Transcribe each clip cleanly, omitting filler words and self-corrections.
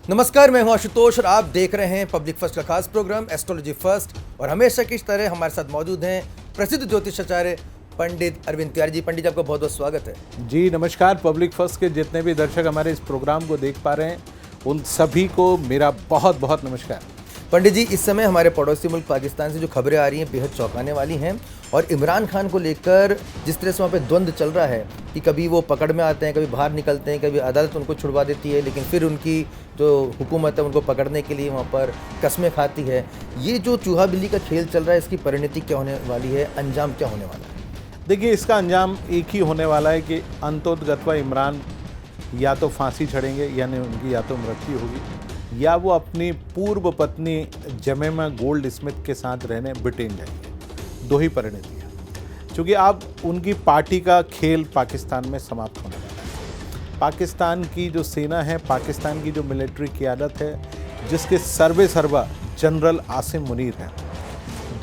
नमस्कार, मैं हूं आशुतोष और आप देख रहे हैं पब्लिक फर्स्ट का खास प्रोग्राम एस्ट्रोलॉजी फर्स्ट। और हमेशा की तरह हमारे साथ मौजूद हैं प्रसिद्ध ज्योतिषाचार्य पंडित अरविंद तिवारी जी। पंडित जी, आपका बहुत बहुत स्वागत है। जी नमस्कार। पब्लिक फर्स्ट के जितने भी दर्शक हमारे इस प्रोग्राम को देख पा रहे हैं उन सभी को मेरा बहुत बहुत नमस्कार। पंडित जी, इस समय हमारे पड़ोसी मुल्क पाकिस्तान से जो खबरें आ रही हैं बेहद चौंकाने वाली हैं। और इमरान खान को लेकर जिस तरह से वहाँ पे द्वंद्व चल रहा है कि कभी वो पकड़ में आते हैं, कभी बाहर निकलते हैं, कभी अदालत उनको छुड़वा देती है, लेकिन फिर उनकी जो हुकूमत है उनको पकड़ने के लिए वहाँ पर कस्में खाती है। ये जो चूहा बिल्ली का खेल चल रहा है, इसकी परिणति क्या होने वाली है, अंजाम क्या होने वाला है? देखिए, इसका अंजाम एक ही होने वाला है कि अंतोतगत्वा इमरान या तो फांसी चढ़ेंगे, यानी उनकी या तो मृत्यु होगी, या वो अपनी पूर्व पत्नी जमेमा गोल्ड स्मिथ के साथ रहने ब्रिटेन जाएंगे। दो ही परिणति है, क्योंकि अब उनकी पार्टी का खेल पाकिस्तान में समाप्त होने वाला है। पाकिस्तान की जो सेना है, पाकिस्तान की जो मिलिट्री क़ियादत है, जिसके सर्वे सर्वा जनरल आसिम मुनीर हैं,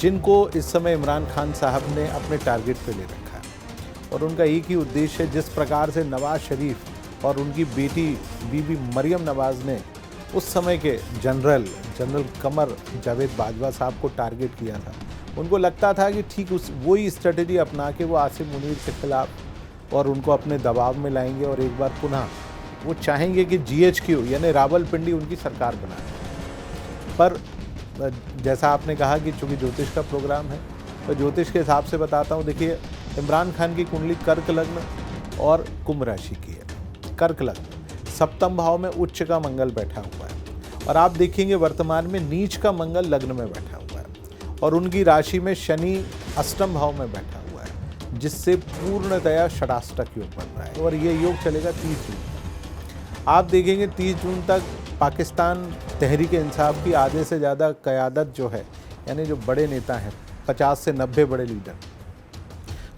जिनको इस समय इमरान खान साहब ने अपने टारगेट पे ले रखा है। और उनका एक ही उद्देश्य है, जिस प्रकार से नवाज़ शरीफ और उनकी बेटी बीबी मरियम नवाज़ ने उस समय के जनरल कमर जावेद बाजवा साहब को टारगेट किया था, उनको लगता था कि ठीक वही स्ट्रेटजी अपना के वो आसिम मुनीर के खिलाफ और उनको अपने दबाव में लाएंगे और एक बार पुनः वो चाहेंगे कि GHQ यानी रावलपिंडी उनकी सरकार बनाए। पर जैसा आपने कहा कि चूँकि ज्योतिष का प्रोग्राम है तो ज्योतिष के हिसाब से बताता हूँ। देखिए, इमरान खान की कुंडली कर्क लग्न और कुंभ राशि की है। कर्क लग्न, सप्तम भाव में उच्च का मंगल बैठा हुआ है, और आप देखेंगे वर्तमान में नीच का मंगल लग्न में बैठा हुआ है, और उनकी राशि में शनि अष्टम भाव में बैठा हुआ है, जिससे पूर्णतया षडाष्टक योग बन रहा है। और ये योग चलेगा 30 जून तक। आप देखेंगे 30 जून तक पाकिस्तान तहरीक इंसाफ की आधे से ज़्यादा क़यादत जो है, यानी जो बड़े नेता हैं 50 से 90 बड़े लीडर,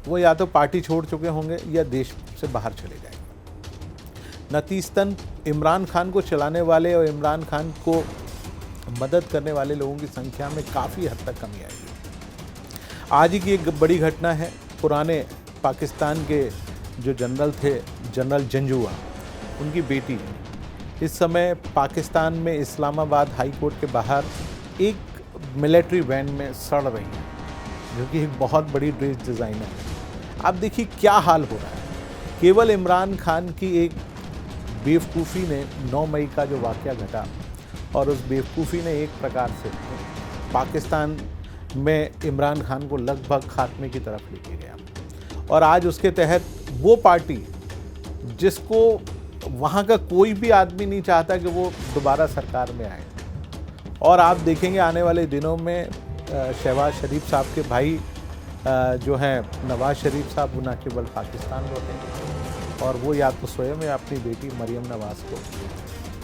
वो या तो पार्टी छोड़ चुके होंगे या देश से बाहर चले जाएंगे। नतीजतन इमरान खान को चलाने वाले और इमरान खान को मदद करने वाले लोगों की संख्या में काफ़ी हद तक कमी आएगी। आज ही की एक बड़ी घटना है, पुराने पाकिस्तान के जो जनरल थे, जनरल जंजुआ, उनकी बेटी इस समय पाकिस्तान में इस्लामाबाद हाई कोर्ट के बाहर एक मिलिट्री वैन में सड़ रही हैं, जो कि एक बहुत बड़ी ड्रेस डिज़ाइनर है। आप देखिए क्या हाल हो रहा है। केवल इमरान खान की एक बेवकूफ़ी ने 9 मई का जो वाक़या घटा, और उस बेवकूफ़ी ने एक प्रकार से पाकिस्तान में इमरान खान को लगभग खात्मे की तरफ लेके गया। और आज उसके तहत वो पार्टी जिसको वहाँ का कोई भी आदमी नहीं चाहता कि वो दोबारा सरकार में आए, और आप देखेंगे आने वाले दिनों में शहबाज शरीफ साहब के भाई जो हैं नवाज़ शरीफ साहब, वो न केवल पाकिस्तान लौटेंगे, और वो या तो स्वयं या अपनी बेटी मरियम नवाज़ को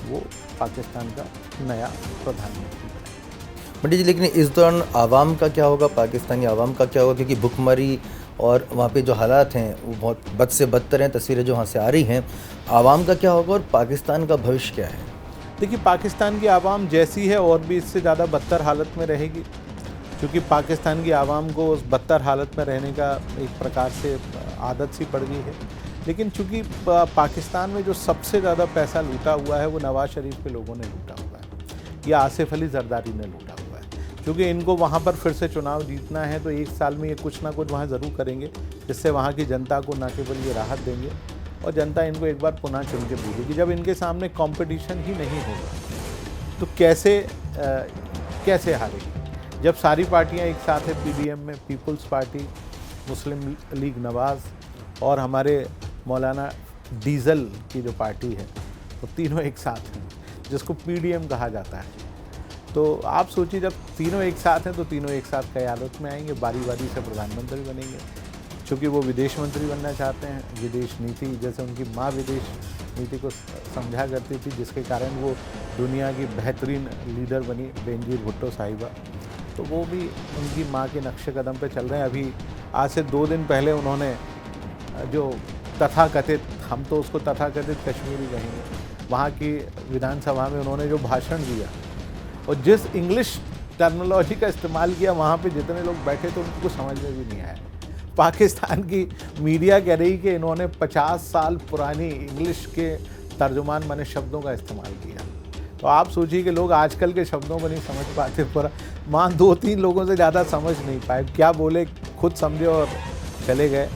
वो पाकिस्तान का नया प्रधानमंत्री बनाएंगे। पंडित जी, लेकिन इस दौरान आवाम का क्या होगा, पाकिस्तानी आवाम का क्या होगा? क्योंकि भुखमरी और वहाँ पे जो हालात हैं वो बहुत बद से बदतर हैं, तस्वीरें जो वहाँ से आ रही हैं। आवाम का क्या होगा और पाकिस्तान का भविष्य क्या है? देखिए, पाकिस्तान की आवाम जैसी है और भी इससे ज़्यादा बदतर हालत में रहेगी, क्योंकि पाकिस्तान की आवाम को उस बदतर हालत में रहने का एक प्रकार से आदत सी पड़ गई है। लेकिन चूँकि पाकिस्तान में जो सबसे ज़्यादा पैसा लूटा हुआ है वो नवाज़ शरीफ के लोगों ने लूटा हुआ है, या आसिफ अली जरदारी ने लूटा हुआ है। क्योंकि इनको वहाँ पर फिर से चुनाव जीतना है तो एक साल में ये कुछ ना कुछ वहाँ ज़रूर करेंगे, जिससे वहाँ की जनता को न केवल ये राहत देंगे और जनता इनको एक बार पुनः चुन के भेजेगी। जब इनके सामने कंपटीशन ही नहीं होगा तो कैसे हारेगी? जब सारी पार्टियाँ एक साथ है, PDM में पीपल्स पार्टी, मुस्लिम लीग नवाज़ और हमारे मौलाना डीजल की जो पार्टी है, तो तीनों एक साथ हैं, जिसको PDM कहा जाता है। तो आप सोचिए, जब तीनों एक साथ हैं तो तीनों एक साथ क़यादत में आएंगे, बारी बारी से प्रधानमंत्री बनेंगे। चूँकि वो विदेश मंत्री बनना चाहते हैं, विदेश नीति, जैसे उनकी माँ विदेश नीति को समझा करती थी, जिसके कारण वो दुनिया की बेहतरीन लीडर बनी, बेनजीर भुट्टो साहिबा, तो वो भी उनकी माँ के नक्शे कदम पे चल रहे हैं। अभी आज से 2 दिन पहले उन्होंने जो तथाकथित, हम तो उसको तथाकथित कश्मीरी कहेंगे, वहाँ की विधानसभा में उन्होंने जो भाषण दिया और जिस इंग्लिश टर्मिनोलॉजी का इस्तेमाल किया, वहाँ पे जितने लोग बैठे थे उनको समझ में भी नहीं आया। पाकिस्तान की मीडिया कह रही कि इन्होंने 50 साल पुरानी इंग्लिश के तर्जुमान माने शब्दों का इस्तेमाल किया। तो आप सोचिए कि लोग आजकल के शब्दों को नहीं समझ पाते, पर वहाँ 2-3 लोगों से ज़्यादा समझ नहीं पाए, क्या बोले खुद समझे और चले गए।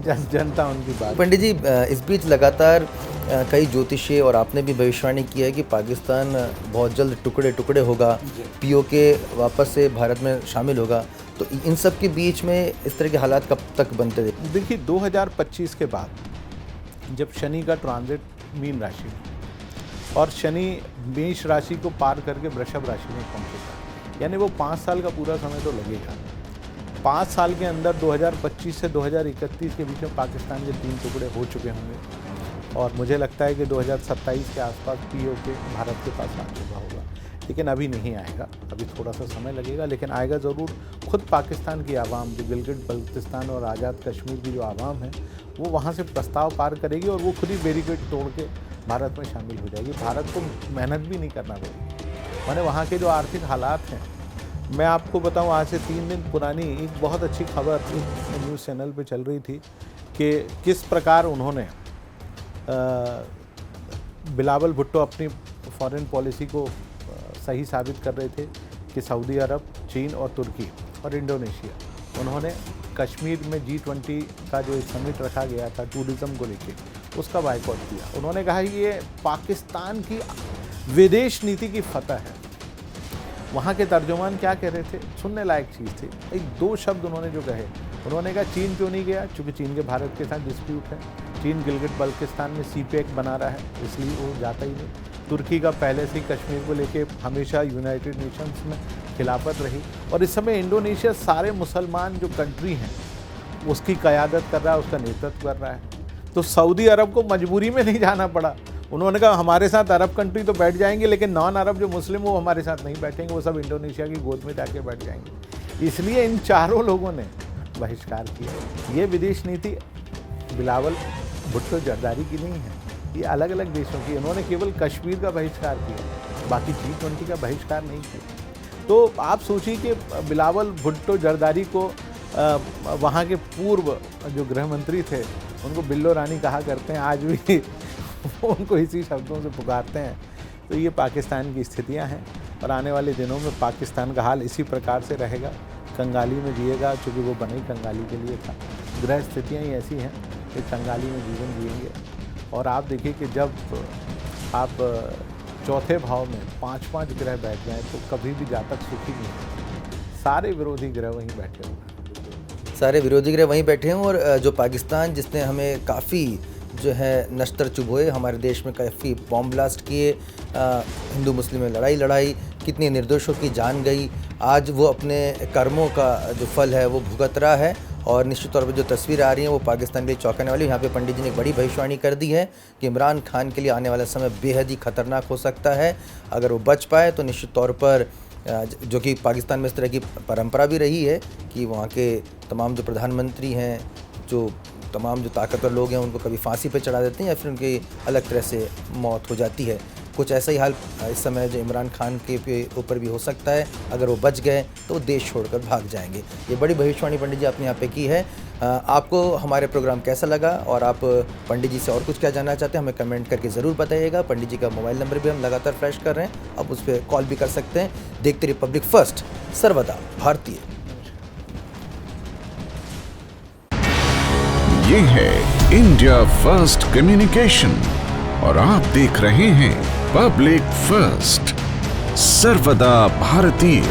जनता उनकी बात। पंडित जी, इस बीच लगातार कई ज्योतिषी और आपने भी भविष्यवाणी की है कि पाकिस्तान बहुत जल्द टुकड़े टुकड़े होगा, पीओके वापस से भारत में शामिल होगा, तो इन सब के बीच में इस तरह के हालात कब तक बनते थे? देखिए 2025 के बाद जब शनि का ट्रांजिट मीन राशि में और शनि मेष राशि को पार करके वृषभ राशि में पहुंचेगा, यानी वो 5 साल का पूरा समय तो लगेगा। 5 साल के अंदर 2025 से 2031 के बीच में पाकिस्तान के 3 टुकड़े हो चुके होंगे और मुझे लगता है कि 2027 के आसपास पीओके भारत के पास आ चुका होगा, लेकिन अभी नहीं आएगा, अभी थोड़ा सा समय लगेगा, लेकिन आएगा ज़रूर। खुद पाकिस्तान की आवाम, जो गिलगिट बल्तिस्तान और आज़ाद कश्मीर की जो आवाम है, वो वहाँ से प्रस्ताव पार करेगी और वो खुद ही बैरिकेड तोड़ के भारत में शामिल हो जाएगी। भारत को मेहनत भी नहीं करना पड़ेगी। मैंने वहाँ के जो आर्थिक हालात हैं, मैं आपको बताऊं, आज से 3 दिन पुरानी एक बहुत अच्छी खबर एक न्यूज़ चैनल पे चल रही थी कि किस प्रकार उन्होंने बिलावल भुट्टो अपनी फॉरेन पॉलिसी को सही साबित कर रहे थे कि सऊदी अरब, चीन और तुर्की और इंडोनेशिया, उन्होंने कश्मीर में G20 का जो एक समिट रखा गया था टूरिज़्म को लेके, उसका बायकॉट किया। उन्होंने कहा ये पाकिस्तान की विदेश नीति की फतह है। वहाँ के तर्जुमान क्या कह रहे थे, सुनने लायक चीज़ थी। एक 2 शब्द उन्होंने जो कहे, उन्होंने कहा चीन क्यों नहीं गया, चूँकि चीन के भारत के साथ डिस्प्यूट है, चीन गिलगिट बल्तिस्तान में CPEC बना रहा है, इसलिए वो जाता ही नहीं। तुर्की का पहले से ही कश्मीर को लेके हमेशा यूनाइटेड नेशंस में खिलाफत रही, और इस समय इंडोनेशिया सारे मुसलमान जो कंट्री हैं उसकी क़यादत कर रहा है, उसका नेतृत्व कर रहा है। तो सऊदी अरब को मजबूरी में नहीं जाना पड़ा। उन्होंने कहा हमारे साथ अरब कंट्री तो बैठ जाएंगे, लेकिन नॉन अरब जो मुस्लिम वो हमारे साथ नहीं बैठेंगे, वो सब इंडोनेशिया की गोद में जाके बैठ जाएंगे। इसलिए इन चारों लोगों ने बहिष्कार किया। ये विदेश नीति बिलावल भुट्टो जरदारी की नहीं है, ये अलग अलग देशों की। उन्होंने केवल कश्मीर का बहिष्कार किया, बाकी G20 का बहिष्कार नहीं किया। तो आप सोचिए कि बिलावल भुट्टो जरदारी को वहाँ के पूर्व जो गृह मंत्री थे, उनको बिल्लो रानी कहा करते हैं, आज भी उनको इसी शब्दों से पुकारते हैं। तो ये पाकिस्तान की स्थितियां हैं और आने वाले दिनों में पाकिस्तान का हाल इसी प्रकार से रहेगा, कंगाली में जिएगा, चूँकि वो बना ही कंगाली के लिए था। ग्रह स्थितियाँ ही ऐसी हैं कि कंगाली में जीवन जिएंगे। और आप देखिए कि जब आप चौथे भाव में 5-5 ग्रह बैठ जाएँ तो कभी भी जातक सुखी नहीं है। सारे विरोधी ग्रह वहीं बैठे हुए हैं, सारे विरोधी ग्रह वहीं बैठे हैं। और जो पाकिस्तान जिसने हमें काफ़ी जो है नश्तर चुभोए, हमारे देश में काफ़ी बॉम्ब ब्लास्ट किए, हिंदू मुस्लिम में लड़ाई, कितनी निर्दोषों की जान गई, आज वो अपने कर्मों का जो फल है वो भुगत रहा है। और निश्चित तौर पर जो तस्वीर आ रही है वो पाकिस्तान के लिए चौंकाने वाली। यहाँ पे पंडित जी ने एक बड़ी भविष्यवाणी कर दी है कि इमरान खान के लिए आने वाला समय बेहद ही खतरनाक हो सकता है। अगर वो बच पाए तो निश्चित तौर पर, जो कि पाकिस्तान में इस तरह की परंपरा भी रही है कि वहाँ के तमाम जो प्रधानमंत्री हैं, जो तमाम जो ताकतवर लोग हैं, उनको कभी फांसी पे चढ़ा देते हैं या फिर उनकी अलग तरह से मौत हो जाती है। कुछ ऐसा ही हाल इस समय जो इमरान खान के ऊपर भी हो सकता है। अगर वो बच गए तो वो देश छोड़कर भाग जाएंगे। ये बड़ी भविष्यवाणी पंडित जी आपने यहाँ पे की है। आपको हमारे प्रोग्राम कैसा लगा और आप पंडित जी से और कुछ क्या जानना चाहते हैं, हमें कमेंट करके ज़रूर बताइएगा। पंडित जी का मोबाइल नंबर भी हम लगातार फ्लैश कर रहे हैं, आप उस पर कॉल भी कर सकते हैं। देखते रहिए पब्लिक फर्स्ट, सर्वदा भारतीय। ये है इंडिया फर्स्ट कम्युनिकेशन और आप देख रहे हैं पब्लिक फर्स्ट, सर्वदा भारतीय।